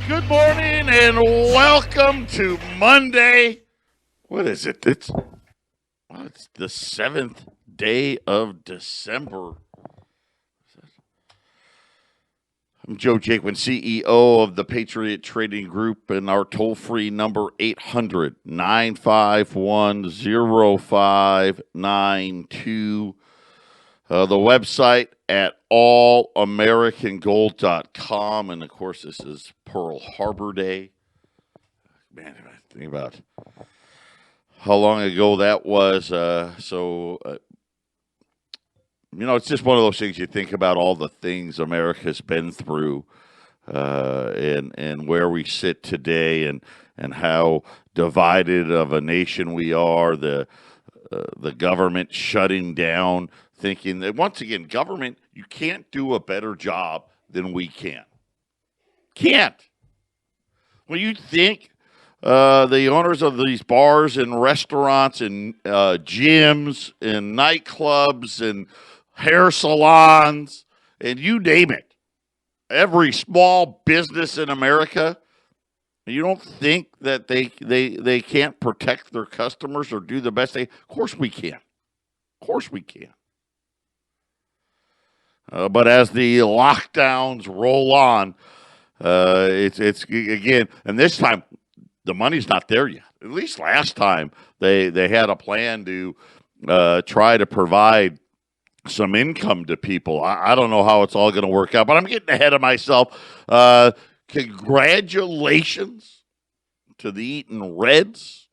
Good morning and welcome to Monday. What is it? It's the 7th day of December. I'm Joe Jaquin, CEO of the Patriot Trading Group, and our toll-free number 800-951-0592. The website at allamericangold.com. And, of course, this is Pearl Harbor Day. Man, I think about how long ago that was. It's just one of those things you think about all the things America's been through and where we sit today and how divided of a nation we are, the government shutting down, thinking that, once again, government, you can't do a better job than we can. Can't. When you think the owners of these bars and restaurants and gyms and nightclubs and hair salons and you name it, every small business in America, you don't think that they can't protect their customers or do the best they. Of course we can. Of course we can. But as the lockdowns roll on, it's again, and this time the money's not there yet. At least last time they had a plan to try to provide some income to people. I don't know how it's all going to work out, but I'm getting ahead of myself. Congratulations to the Eaton Reds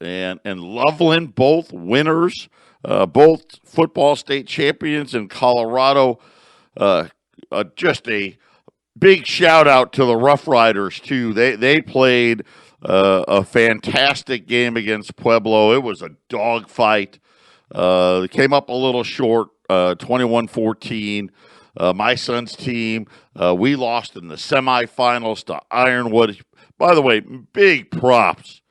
and Loveland, both winners. Both football state champions in Colorado. Just a big shout out to the Rough Riders too. They played a fantastic game against Pueblo. It was a dogfight. They came up a little short, 21-14. My son's team, we lost in the semifinals to Ironwood. By the way, big props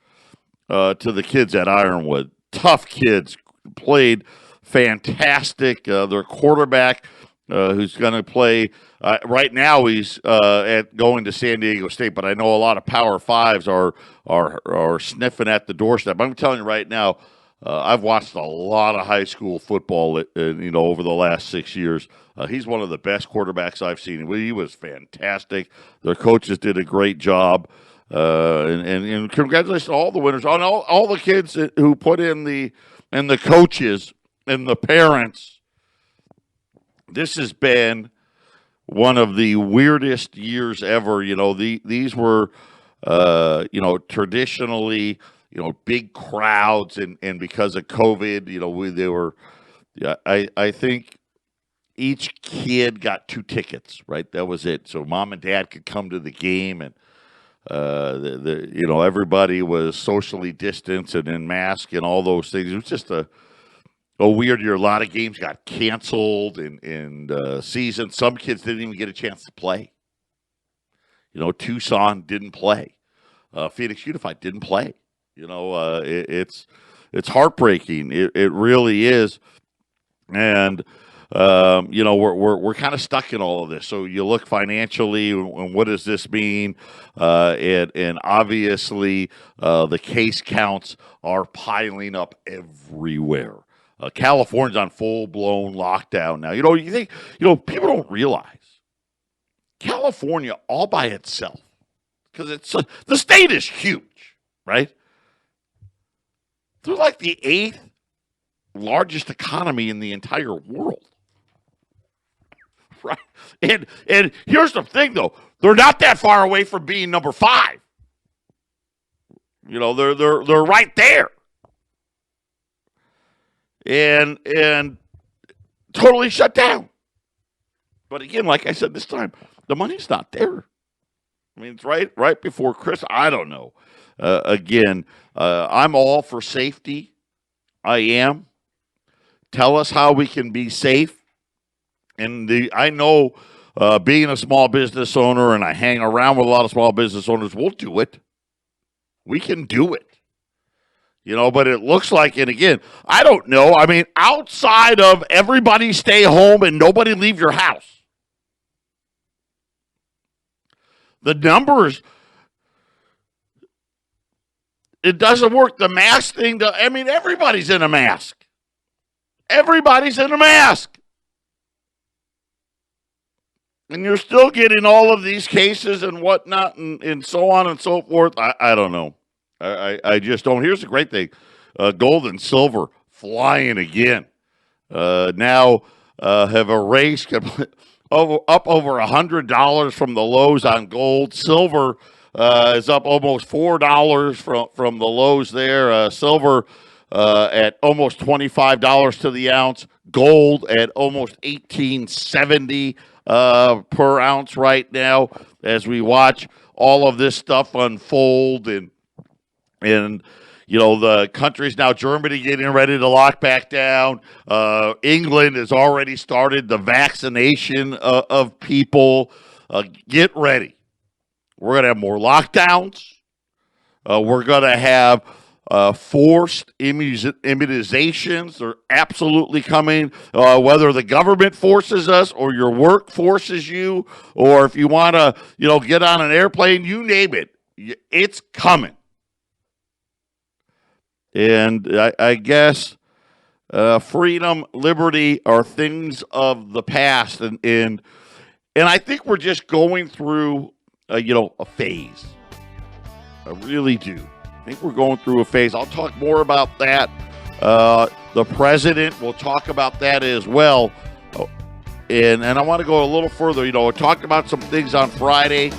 to the kids at Ironwood. Tough kids. Played fantastic. Their quarterback, who's going to play right now, he's going to San Diego State. But I know a lot of Power Fives are sniffing at the doorstep. I'm telling you right now, I've watched a lot of high school football, over the last 6 years. He's one of the best quarterbacks I've seen. He was fantastic. Their coaches did a great job. And congratulations to all the winners, on all the kids who put in and the coaches and the parents. This has been one of the weirdest years ever. These were, traditionally, big crowds, and because of COVID, they were. Yeah, I think each kid got 2 tickets. Right, that was it. So mom and dad could come to the game, and everybody was socially distanced and in mask and all those things. It was just a weird year. A lot of games got canceled and season. Some kids didn't even get a chance to play. Tucson didn't play. Phoenix Unified didn't play. It's heartbreaking. It really is. And we're kind of stuck in all of this. So you look financially, and what does this mean? And obviously, the case counts are piling up everywhere. California's on full-blown lockdown now. You think, people don't realize California all by itself, because the state is huge, right? They're like the 8th largest economy in the entire world. Right. And here's the thing, though. They're not that far away from being number 5. They're right there. And totally shut down. But again, like I said this time, the money's not there. I mean, it's right before Christmas. I don't know. I'm all for safety. I am. Tell us how we can be safe. And I know being a small business owner, and I hang around with a lot of small business owners, we'll do it. We can do it. But it looks like, and again, I don't know. I mean, outside of everybody stay home and nobody leave your house, The numbers, it doesn't work. The mask thing, everybody's in a mask. Everybody's in a mask. And you're still getting all of these cases and whatnot and so on and so forth. I don't know. I just don't. Here's the great thing. Gold and silver flying again. Now have erased up over $100 from the lows on gold. Silver is up almost $4 from the lows there. Silver at almost $25 to the ounce. Gold at almost $18.70 per ounce right now as we watch all of this stuff unfold and the country's now, Germany getting ready to lock back down. England has already started the vaccination of people. Get ready. We're going to have more lockdowns. We're going to have forced immunizations. They're absolutely coming, whether the government forces us or your work forces you, or if you want to, get on an airplane, you name it. It's coming. And I guess freedom, liberty are things of the past, and I think we're just going through a phase. I really do. I think we're going through a phase. I'll talk more about that. The president will talk about that as well. And I want to go a little further. I talked about some things on Friday.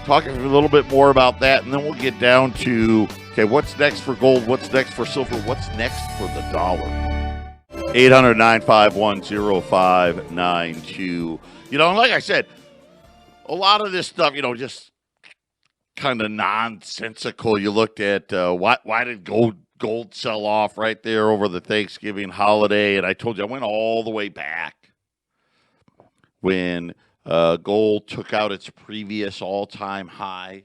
Talking a little bit more about that, and then we'll get down to, okay, what's next for gold? What's next for silver? What's next for the dollar? 800-951-0592. And like I said, a lot of this stuff, just kind of nonsensical. You looked at why did gold sell off right there over the Thanksgiving holiday, and I told you I went all the way back when gold took out its previous all-time high,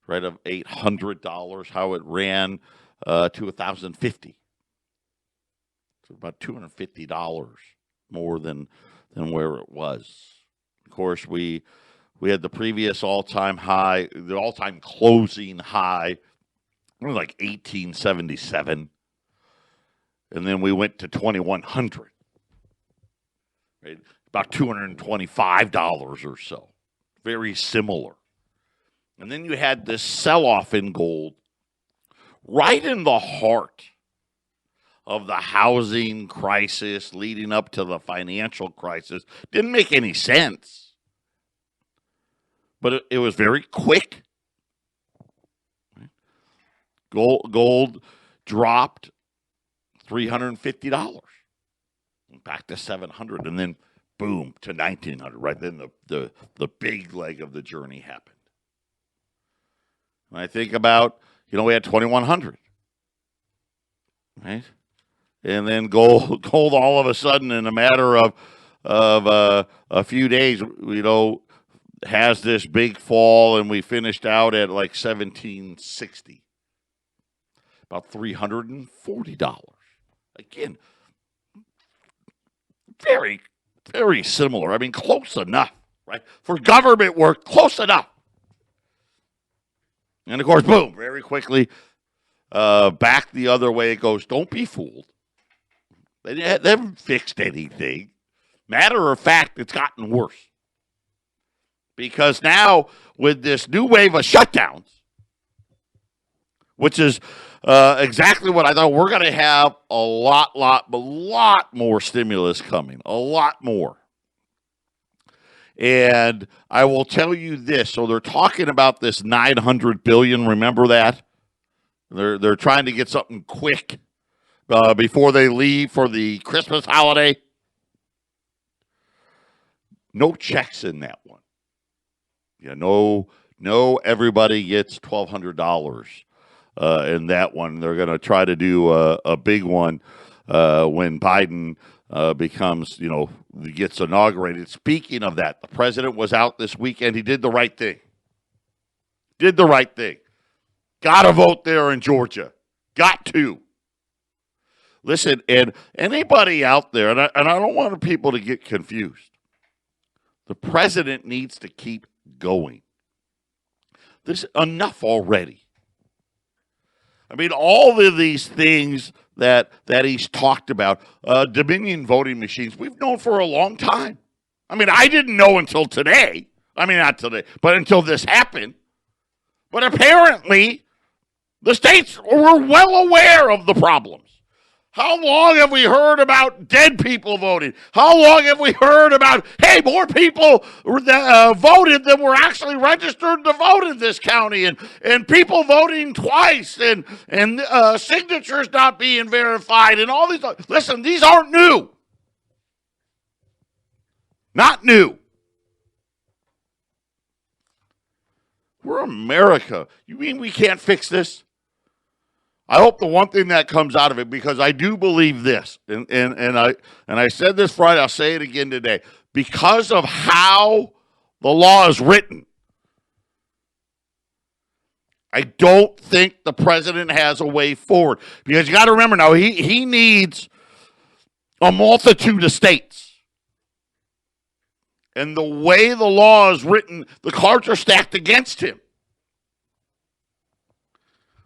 right, of $800, how it ran to $1,050. So about $250 more than where it was. Of course, we had the previous all-time high, the all-time closing high, it was like 1877. And then we went to 2100. Right? About $225 or so. Very similar. And then you had this sell-off in gold right in the heart of the housing crisis leading up to the financial crisis. Didn't make any sense. But it was very quick. Gold dropped $350. Back to $700, and then boom to $1,900. Right then, the big leg of the journey happened. When I think about, we had 2,100, right, and then gold all of a sudden in a matter of a few days, has this big fall, and we finished out at like 1,760, about $340. Again, very, very similar. Close enough, right? For government work, close enough. And, of course, boom, very quickly, back the other way it goes. Don't be fooled. They haven't fixed anything. Matter of fact, it's gotten worse. Because now, with this new wave of shutdowns, which is exactly what I thought, we're going to have a lot more stimulus coming. A lot more. And I will tell you this. So they're talking about this $900 billion. Remember that? They're trying to get something quick before they leave for the Christmas holiday. No checks in that one. No, everybody gets $1,200 in that one. They're going to try to do a big one when Biden gets inaugurated. Speaking of that, the president was out this weekend. He did the right thing. Got to vote there in Georgia. Got to. Listen, and anybody out there, and I don't want people to get confused. The president needs to keep going. This enough already. I mean, all of these things that he's talked about, Dominion voting machines, we've known for a long time. I mean, I didn't know until today. I mean, not today, but until this happened. But apparently, the states were well aware of the problems. How long have we heard about dead people voting? How long have we heard about, hey, more people voted than were actually registered to vote in this county, and people voting twice, and signatures not being verified, and all these. Listen, these aren't new. Not new. We're America. You mean we can't fix this? I hope the one thing that comes out of it, because I do believe this, and I said this Friday, I'll say it again today, because of how the law is written, I don't think the president has a way forward. Because you got to remember now, he needs a multitude of states. And the way the law is written, the cards are stacked against him.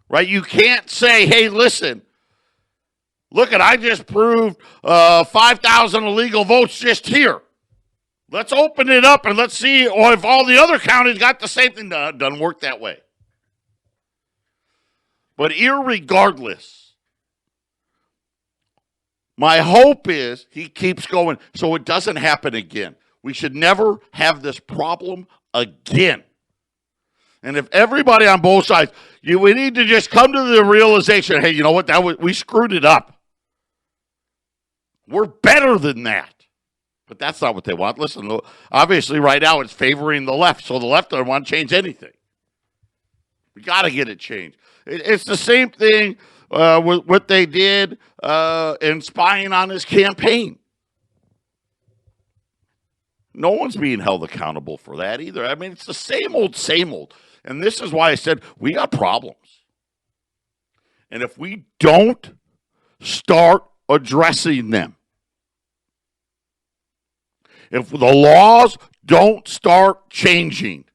Right? You can't say, hey, listen, look, I just proved 5,000 illegal votes just here. Let's open it up and let's see if all the other counties got the same thing. No, it doesn't work that way. But irregardless, my hope is he keeps going so it doesn't happen again. We should never have this problem again. And if everybody on both sides, we need to just come to the realization, hey, you know what? We screwed it up. We're better than that. But that's not what they want. Listen, obviously right now it's favoring the left, so the left doesn't want to change anything. We got to get it changed. It's the same thing with what they did in spying on his campaign. No one's being held accountable for that either. I mean, it's the same old, same old. And this is why I said we got problems. And if we don't start addressing them, if the laws don't start changing,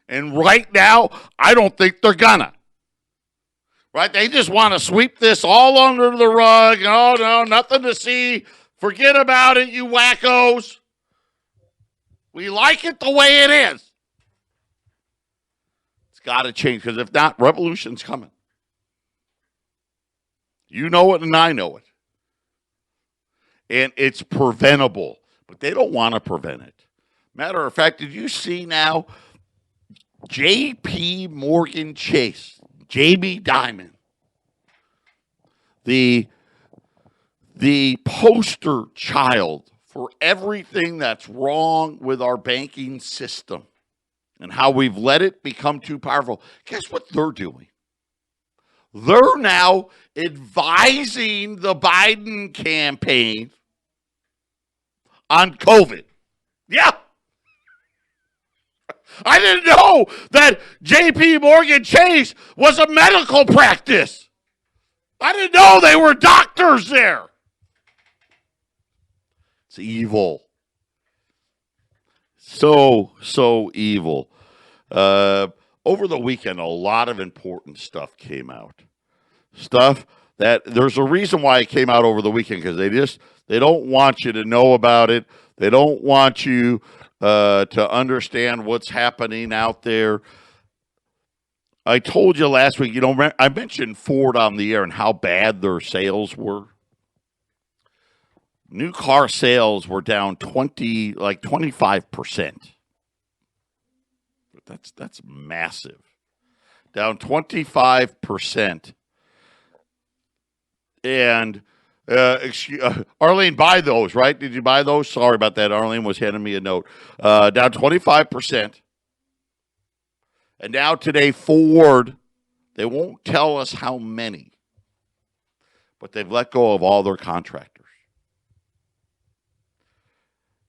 and right now, I don't think they're gonna. Right? They just want to sweep this all under the rug. Oh, no, nothing to see. Forget about it, you wackos. We like it the way it is. It's got to change, because if not, revolution's coming. You know it and I know it. And it's preventable, but they don't want to prevent it. Matter of fact, did you see now J.P. Morgan Chase, Jamie Dimon, the poster child for everything that's wrong with our banking system and how we've let it become too powerful? Guess what they're doing? They're now advising the Biden campaign on COVID. Yeah. I didn't know that J.P. Morgan Chase was a medical practice. I didn't know they were doctors there. It's evil. So evil. Over the weekend, a lot of important stuff came out. Stuff that there's a reason why it came out over the weekend, because they don't want you to know about it. They don't want you to understand what's happening out there. I told you last week, I mentioned Ford on the air and how bad their sales were. New car sales were down 25%. That's massive. Down 25%. And Arlene, buy those, right? Did you buy those? Sorry about that. Arlene was handing me a note. Down 25%. And now today, Ford, they won't tell us how many, but they've let go of all their contractors.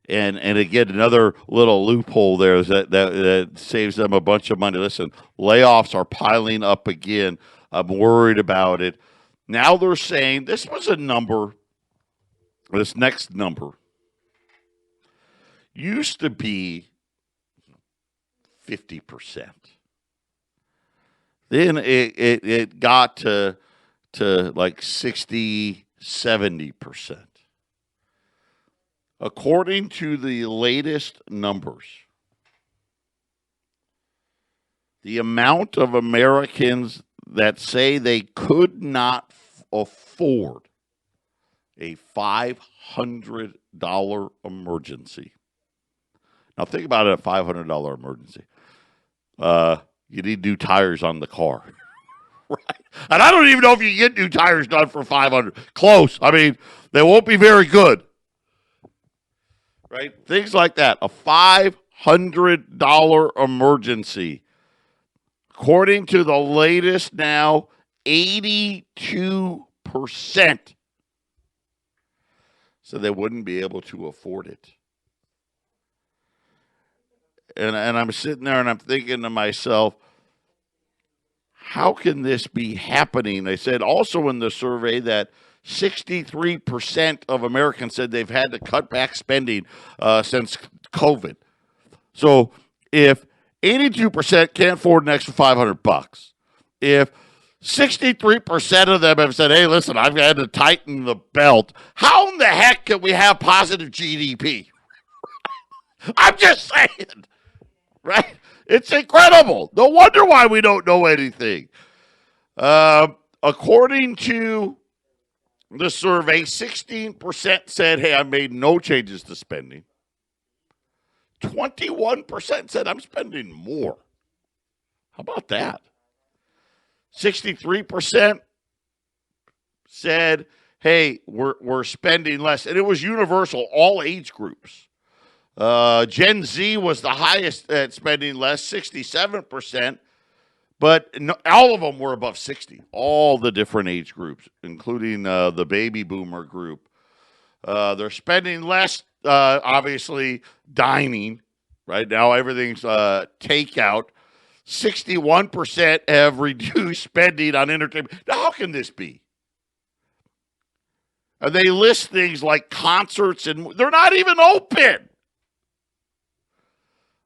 And again, another little loophole there is that saves them a bunch of money. Listen, layoffs are piling up again. I'm worried about it. Now they're saying this was a number, this next number used to be 50%. Then it got to like 60, 70%. According to the latest numbers, the amount of Americans that say they could not afford a $500 emergency. Now think about it, a $500 emergency. You need new tires on the car. Right? And I don't even know if you can get new tires done for $500. Close. I mean, they won't be very good. Right? Things like that. A $500 emergency. According to the latest now, 82% so they wouldn't be able to afford it. And I'm sitting there and I'm thinking to myself, how can this be happening? They said also in the survey that 63% of Americans said they've had to cut back spending since COVID. So if 82% can't afford an extra $500, if 63% of them have said, hey, listen, I've had to tighten the belt, how in the heck can we have positive GDP? I'm just saying, right? It's incredible. No wonder why we don't know anything. According to the survey, 16% said, hey, I made no changes to spending. 21% said, I'm spending more. How about that? 63% said, hey, we're spending less. And it was universal, all age groups. Gen Z was the highest at spending less, 67%, but all of them were above 60, all the different age groups, including the baby boomer group. They're spending less, obviously, dining. Right now, everything's takeout. 61% have reduced spending on entertainment. Now, how can this be? And they list things like concerts, and they're not even open.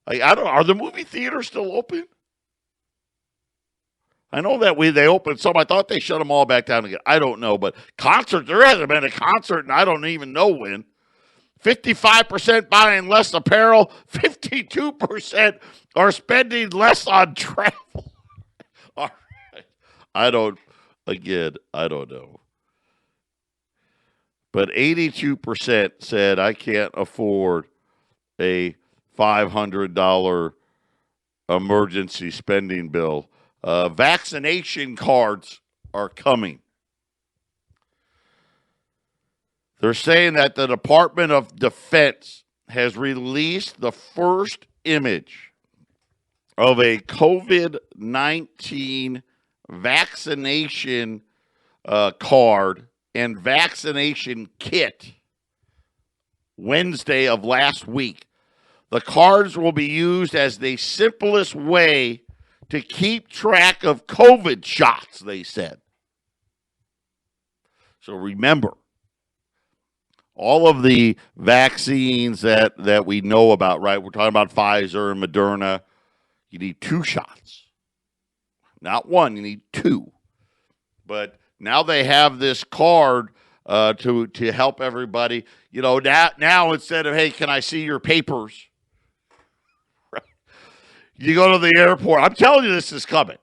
Are the movie theaters still open? I know that they opened some. I thought they shut them all back down again. I don't know, but concerts, there hasn't been a concert, and I don't even know when. 55% buying less apparel. 52% are spending less on travel. All right. I don't know. But 82% said, I can't afford a $500 emergency spending bill. Vaccination cards are coming. They're saying that the Department of Defense has released the first image of a COVID-19 vaccination card and vaccination kit Wednesday of last week. The cards will be used as the simplest way to keep track of COVID shots, they said. So remember, all of the vaccines that we know about, right? We're talking about Pfizer and Moderna. You need 2 shots. Not 1, you need 2. But now they have this card to help everybody. You know, now instead of, hey, can I see your papers? You go to the airport. I'm telling you, this is coming.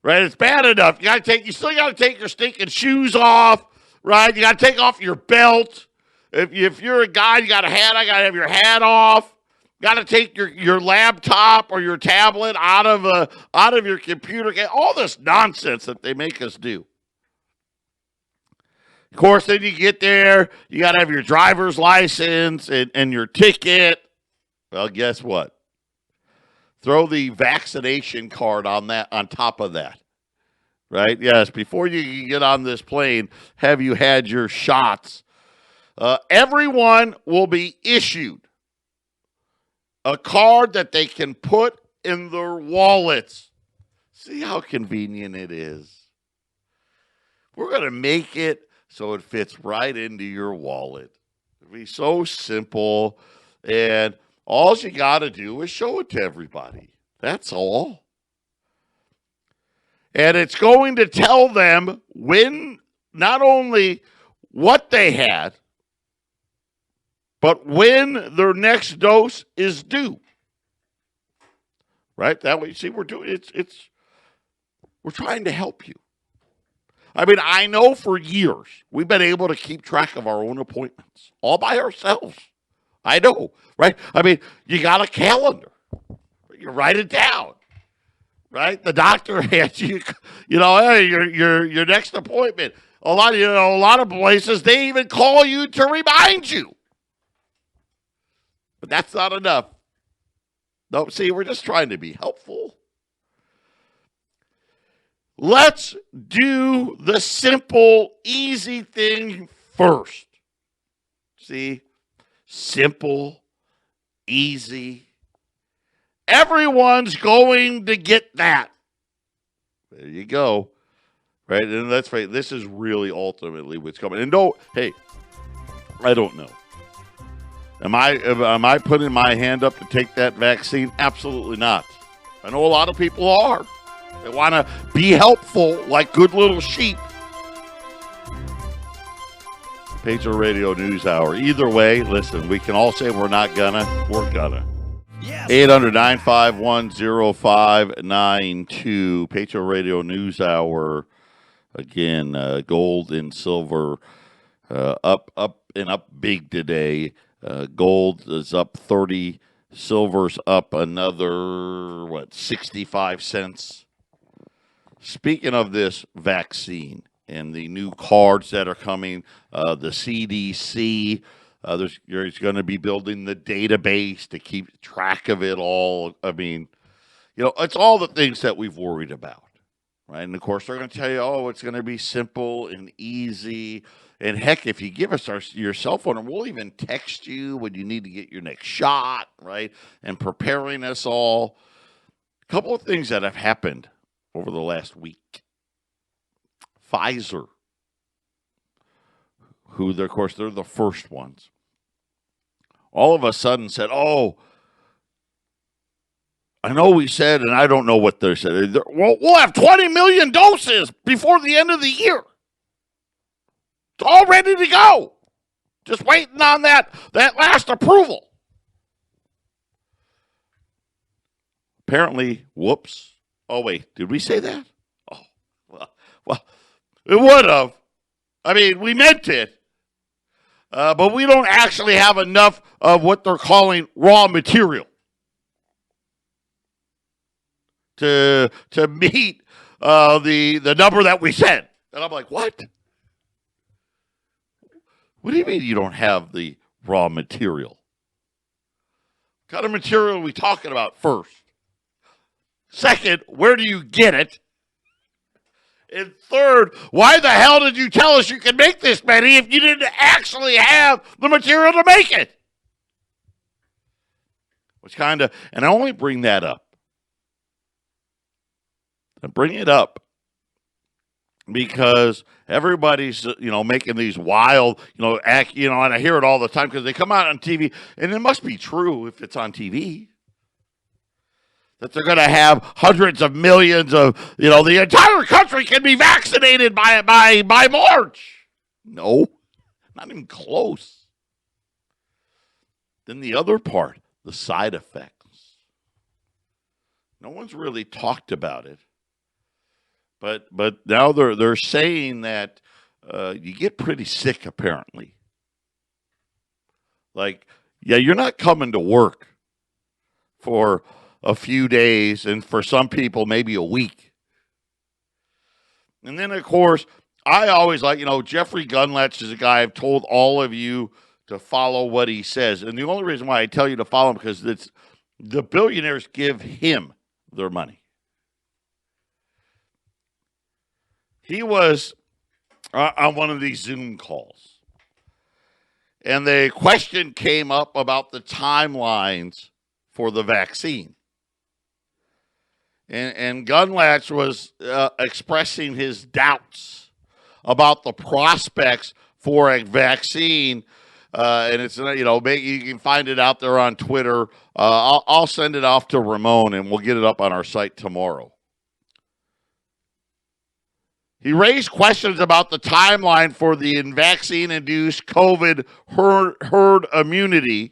Right? It's bad enough. You still got to take your stinking shoes off. Right? You got to take off your belt. If you're a guy, you got a hat. I got to have your hat off. Got to take your laptop or your tablet out of your computer. All this nonsense that they make us do. Of course, then you get there. You got to have your driver's license and your ticket. Well, guess what? Throw the vaccination card on top of that. Right? Yes, before you can get on this plane, have you had your shots? Everyone will be issued a card that they can put in their wallets. See how convenient it is. We're going to make it so it fits right into your wallet. It'll be so simple. And All you got to do is show it to everybody. That's all. And it's going to tell them when, not only what they had, but when their next dose is due. Right? That way, see, we're doing we're trying to help you. I mean, I know for years we've been able to keep track of our own appointments all by ourselves. I know, right? I mean, you got a calendar. You write it down, right? The doctor hands you, hey, your next appointment. A lot of places, they even call you to remind you. But that's not enough. No, see, we're just trying to be helpful. Let's do the simple, easy thing first. See? Simple, easy. Everyone's going to get that. There you go. Right? And that's right. This is really ultimately what's coming. And I don't know. Am I putting my hand up to take that vaccine? Absolutely not. I know a lot of people are. They want to be helpful like good little sheep. Patriot Radio News Hour. Either way, listen, we can all say we're not gonna. We're gonna. 800-951-0592. Patriot Radio News Hour. Again, gold and silver up and up big today. Gold is up 30. Silver's up another, 65 cents. Speaking of this vaccine and the new cards that are coming, the CDC, there's going to be building the database to keep track of it all. I mean, it's all the things that we've worried about, right? And, of course, they're going to tell you, it's going to be simple and easy. And, heck, if you give us your cell phone, and we'll even text you when you need to get your next shot, right, and preparing us all. A couple of things that have happened over the last week. Pfizer, who, of course, they're the first ones, all of a sudden said, I know we said, and I don't know what they said. We'll have 20 million doses before the end of the year. It's all ready to go. Just waiting on that last approval. Apparently, whoops. Oh, wait, did we say that? Oh, well, it would have. I mean, we meant it. But we don't actually have enough of what they're calling raw material to meet the number that we said. And I'm like, what? What do you mean you don't have the raw material? What kind of material are we talking about first? Second, where do you get it? And third, why the hell did you tell us you could make this many if you didn't actually have the material to make it? And I only bring that up. I bring it up because everybody's, making these wild, and I hear it all the time because they come out on TV, and it must be true if it's on TV, that they're going to have hundreds of millions of, the entire country can be vaccinated by March. No, not even close. Then the other part, the side effects. No one's really talked about it. But now they're saying that you get pretty sick, apparently. Like, you're not coming to work for a few days, and for some people, maybe a week. And then, of course, I always Jeffrey Gundlach is a guy I've told all of you to follow what he says. And the only reason why I tell you to follow him because it's the billionaires give him their money. He was on one of these Zoom calls, and the question came up about the timelines for the vaccine. And Gundlach was expressing his doubts about the prospects for a vaccine And it's, you can find it out there on Twitter. I'll send it off to Ramon, and we'll get it up on our site tomorrow. He raised questions about the timeline for the vaccine-induced COVID herd immunity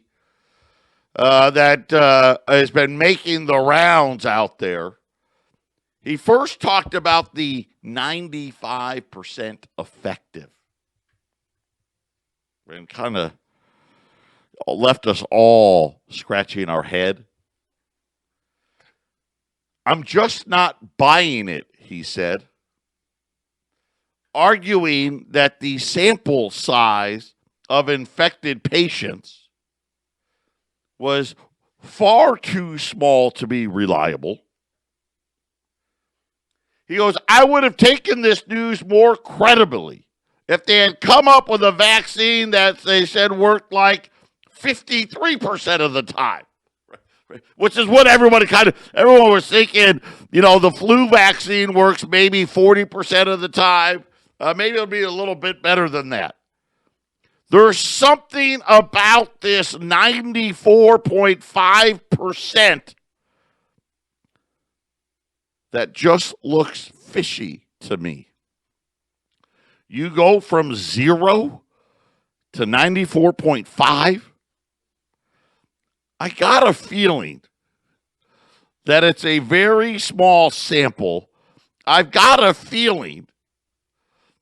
that has been making the rounds out there. He first talked about the 95% effective and kind of left us all scratching our head. I'm just not buying it, he said, arguing that the sample size of infected patients was far too small to be reliable. He goes, I would have taken this news more credibly if they had come up with a vaccine that they said worked like 53% of the time, which is what everyone was thinking. The flu vaccine works maybe 40% of the time. Maybe it'll be a little bit better than that. There's something about this 94.5% that just looks fishy to me. You go from 0 to 94.5. I got a feeling that it's a very small sample. I've got a feeling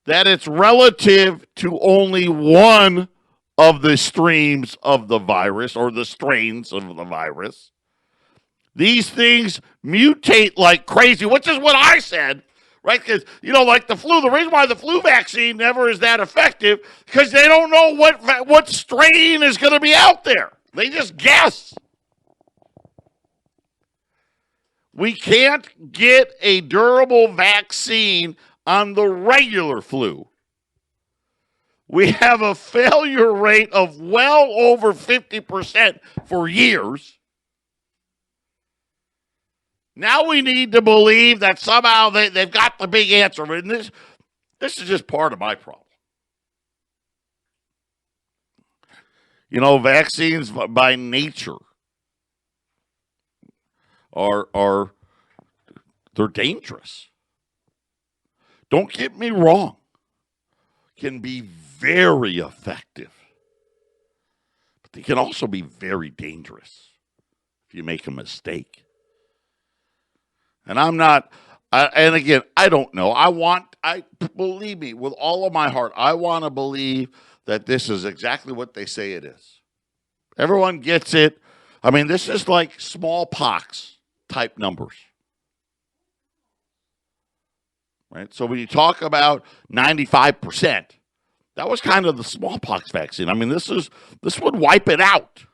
that it's relative to only one of the streams of the virus or the strains of the virus. These things mutate like crazy, which is what I said, right? Because, like the flu, the reason why the flu vaccine never is that effective, because they don't know what strain is going to be out there. They just guess. We can't get a durable vaccine on the regular flu. We have a failure rate of well over 50% for years. Now we need to believe that somehow they've got the big answer. And this is just part of my problem. Vaccines by nature are they're dangerous. Don't get me wrong. Can be very effective. But they can also be very dangerous if you make a mistake. And I don't know. Believe me, with all of my heart, I want to believe that this is exactly what they say it is. Everyone gets it. I mean, this is like smallpox type numbers. Right? So when you talk about 95%, that was kind of the smallpox vaccine. I mean, this would wipe it out.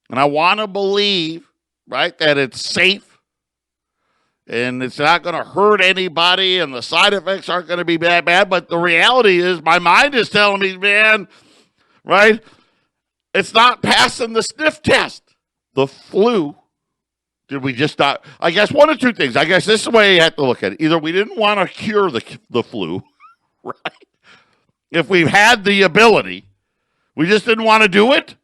And I want to believe, right, that it's safe and it's not going to hurt anybody and the side effects aren't going to be bad. But the reality is my mind is telling me, man, right, it's not passing the sniff test. The flu, did we just not? I guess one of two things. I guess this is the way you have to look at it. Either we didn't want to cure the flu, right? If we've had the ability, we just didn't want to do it.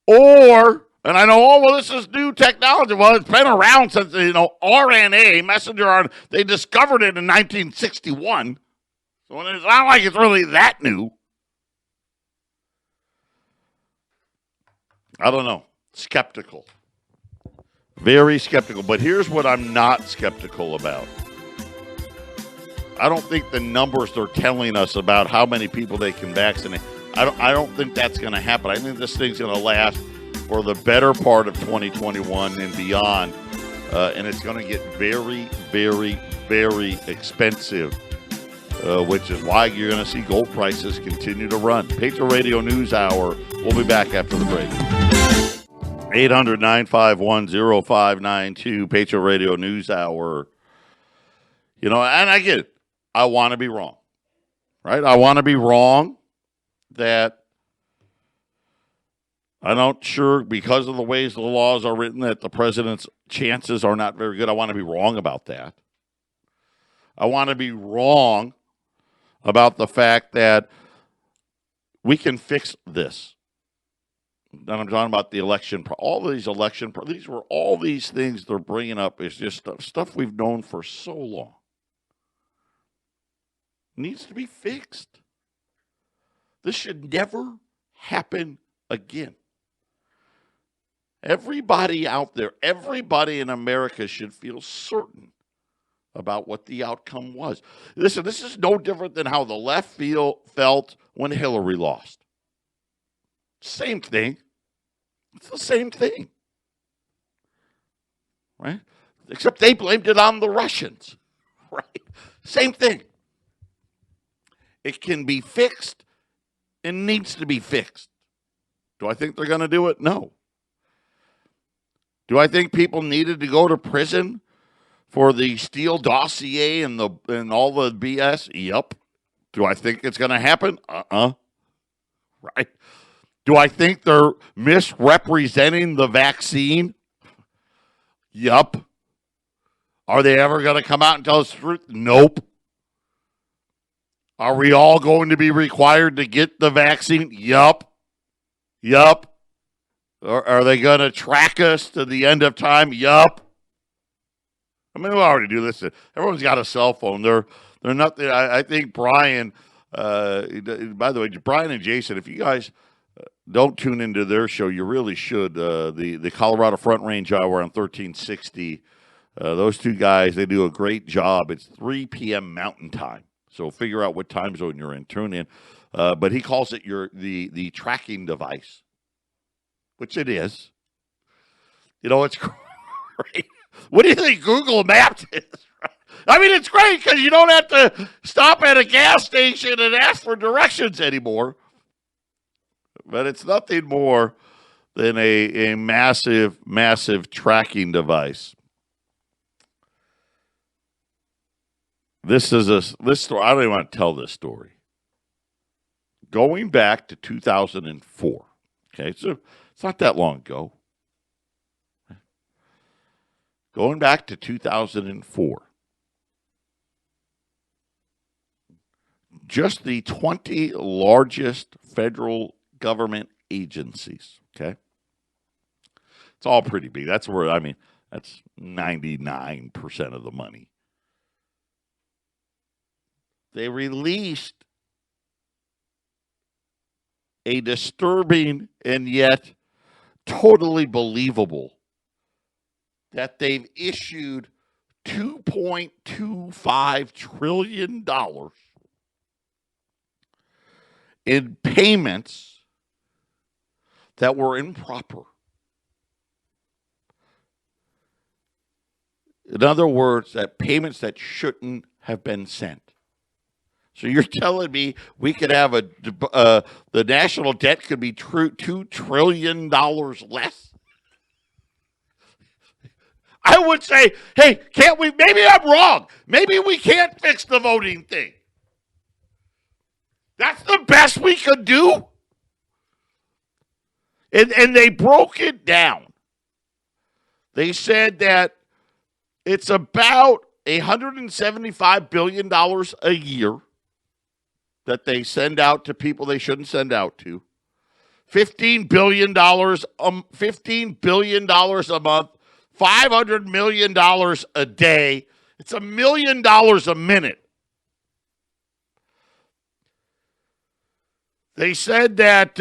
Or, and I know, this is new technology. Well, it's been around since, RNA, messenger RNA, they discovered it in 1961. So it's not like it's really that new. I don't know. Skeptical. Very skeptical. But here's what I'm not skeptical about. I don't think the numbers they're telling us about how many people they can vaccinate, I don't think that's going to happen. I think this thing's going to last for the better part of 2021 and beyond. And it's going to get very, very, very expensive, which is why you're going to see gold prices continue to run. Patriot Radio News Hour. We'll be back after the break. 800-951-0592, Patriot Radio News Hour. And I get it. I want to be wrong, right? I want to be wrong that I'm not sure because of the ways the laws are written that the president's chances are not very good. I want to be wrong about that. I want to be wrong about the fact that we can fix this. And I'm talking about the election. All these these were all these things they're bringing up is just stuff we've known for so long. It needs to be fixed. This should never happen again. Everybody out there, everybody in America should feel certain about what the outcome was. Listen, this is no different than how the left felt when Hillary lost. Same thing. It's the same thing. Right? Except they blamed it on the Russians. Right? Same thing. It can be fixed and needs to be fixed. Do I think they're going to do it? No. Do I think people needed to go to prison for the Steele dossier and all the BS? Yep. Do I think it's going to happen? Right. Do I think they're misrepresenting the vaccine? Yup. Are they ever going to come out and tell us the truth? Nope. Are we all going to be required to get the vaccine? Yup. Are they going to track us to the end of time? Yup. I mean, we already do this. Everyone's got a cell phone. They're not. I think Brian. By the way, Brian and Jason, if you guys don't tune into their show, you really should. The Colorado Front Range Hour on 1360. Those two guys, they do a great job. It's 3 p.m. Mountain Time, so figure out what time zone you're in. Tune in. But he calls it the tracking device, which it is. You know, it's great. What do you think Google Maps is? I mean, it's great because you don't have to stop at a gas station and ask for directions anymore. But it's nothing more than a massive, massive tracking device. This story. I don't even want to tell this story. Going back to 2004. Okay, so it's not that long ago. Going back to 2004. Just the 20 largest federal government agencies, okay? It's all pretty big. That's where, I mean, that's 99% of the money. They released a disturbing and yet totally believable that they've issued $2.25 trillion in payments that were improper. In other words, that payments that shouldn't have been sent. So you're telling me we could have the national debt could be $2 trillion less? I would say, hey, can't we? Maybe I'm wrong. Maybe we can't fix the voting thing. That's the best we could do. And they broke it down. They said that it's about $175 billion a year that they send out to people they shouldn't send out to. $15 billion, $15 billion a month, $500 million a day. It's $1 million a minute. They said that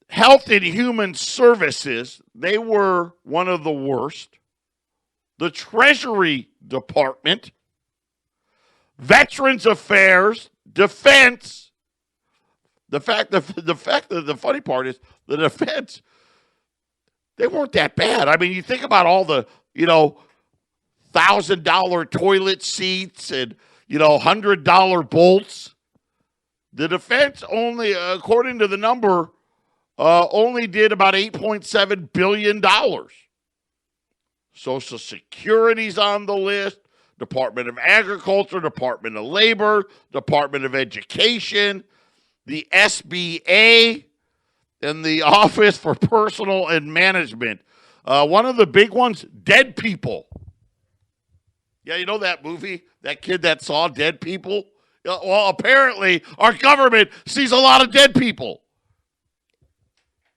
Health and Human Services, they were one of the worst. The Treasury Department, Veterans Affairs, Defense. The funny part is the defense, they weren't that bad. I mean, you think about all the, $1,000 toilet seats and, $100 bolts. The defense only, according to the number, only did about $8.7 billion. Social Security's on the list. Department of Agriculture, Department of Labor, Department of Education, the SBA, and the Office for Personnel and Management. One of the big ones, Dead People. Yeah, you know that movie? That kid that saw Dead People? Well, apparently our government sees a lot of dead people.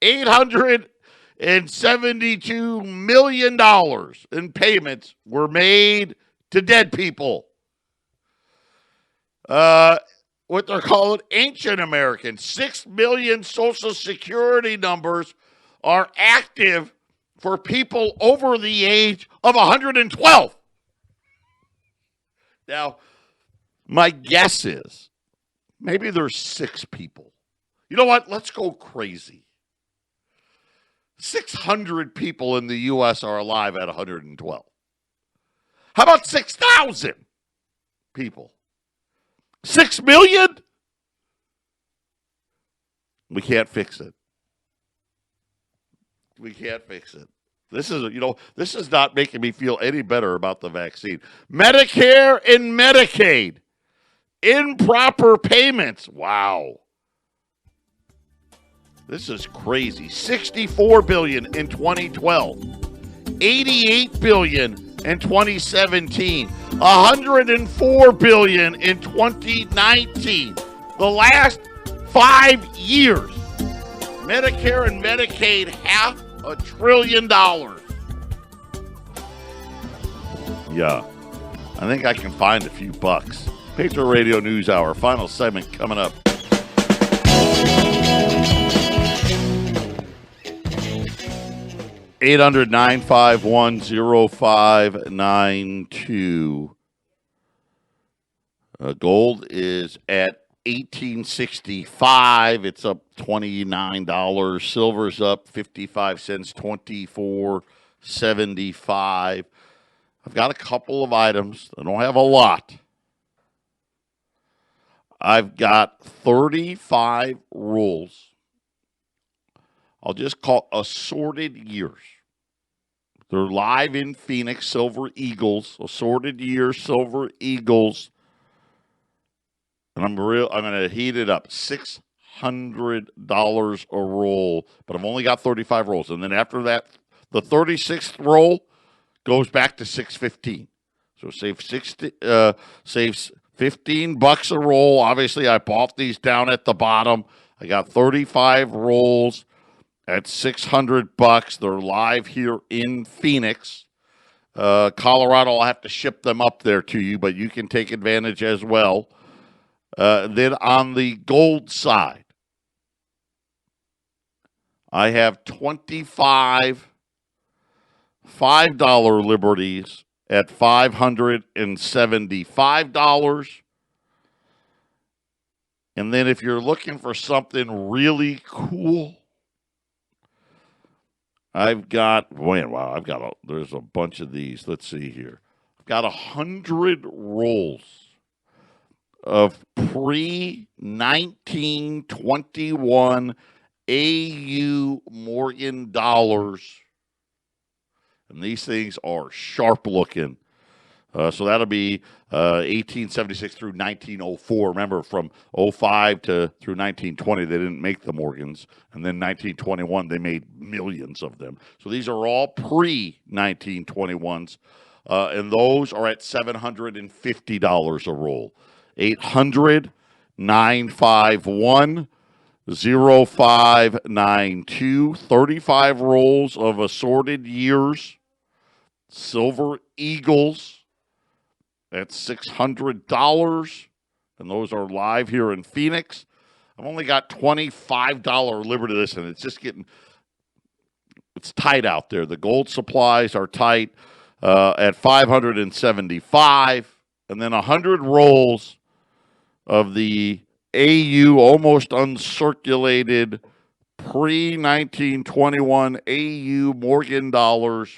$872 million in payments were made to dead people. What they're calling ancient Americans. 6 million Social Security numbers are active for people over the age of 112. Now, my guess is maybe there's 6 people. You know what? Let's go crazy. 600 people in the U.S. are alive at 112. How about 6,000 people? 6 million? We can't fix it. We can't fix it. This is not making me feel any better about the vaccine. Medicare and Medicaid. Improper payments. Wow. This is crazy. $64 billion in 2012. $88 billion in 2017. $104 billion in 2019. The last 5 years, Medicare and Medicaid $500 billion. Yeah, I think I can find a few bucks. Patriot Radio News Hour, final segment coming up. $800-951-0592. Gold is at $18.65. It's up $29. Silver's up 55 cents, $24.75. I've got a couple of items. I don't have a lot. I've got 35 rules. I'll just call assorted years. They're live in Phoenix, Silver Eagles. Assorted years, Silver Eagles. And I'm going to heat it up. $600 a roll. But I've only got 35 rolls. And then after that, the 36th roll goes back to $615. So saves $15 a roll. Obviously, I bought these down at the bottom. I got 35 rolls at $600. They're live here in Phoenix. Colorado, I'll have to ship them up there to you, but you can take advantage as well. Then on the gold side, I have 25 $5 liberties at $575. And then if you're looking for something really cool, there's a bunch of these. Let's see here. I've got 100 rolls of pre-1921 AU Morgan dollars. And these things are sharp looking. So that'll be 1876 through 1904. Remember, from 05 through 1920, they didn't make the Morgans. And then 1921, they made millions of them. So these are all pre-1921s. And those are at $750 a roll. 800-951-0592. 35 rolls of assorted years. Silver Eagles at $600. And those are live here in Phoenix. I've only got $25 Liberty. Listen, it's tight out there. The gold supplies are tight at $575. And then 100 rolls of the AU almost uncirculated pre-1921 AU Morgan dollars.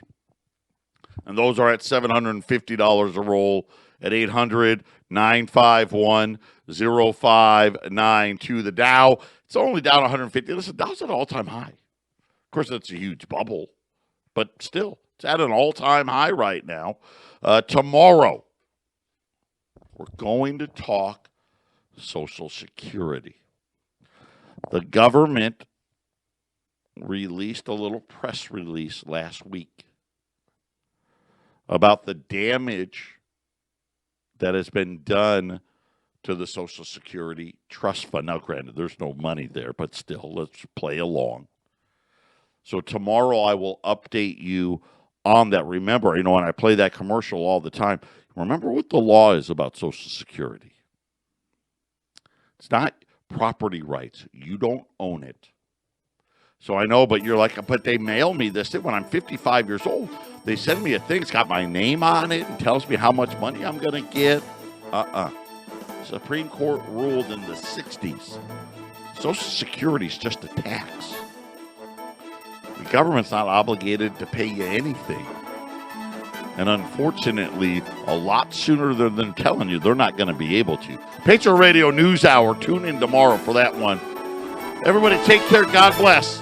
And those are at $750 a roll at 800-951-0592. The Dow, it's only down 150. Listen, Dow's at an all-time high. Of course, that's a huge bubble. But still, it's at an all-time high right now. Tomorrow, we're going to talk Social Security. The government released a little press release last week about the damage that has been done to to the Social Security Trust Fund. Now, granted, there's no money there, but still, let's play along. So tomorrow I will update you on that. Remember, and I play that commercial all the time. Remember what the law is about Social Security. It's not property rights. You don't own it. So I know, but you're like, but they mail me this thing when I'm 55 years old. They send me a thing. It's got my name on it and tells me how much money I'm going to get. Supreme Court ruled in the 60s. Social Security is just a tax. The government's not obligated to pay you anything. And unfortunately, a lot sooner than telling you, they're not going to be able to. Patriot Radio News Hour. Tune in tomorrow for that one. Everybody take care. God bless.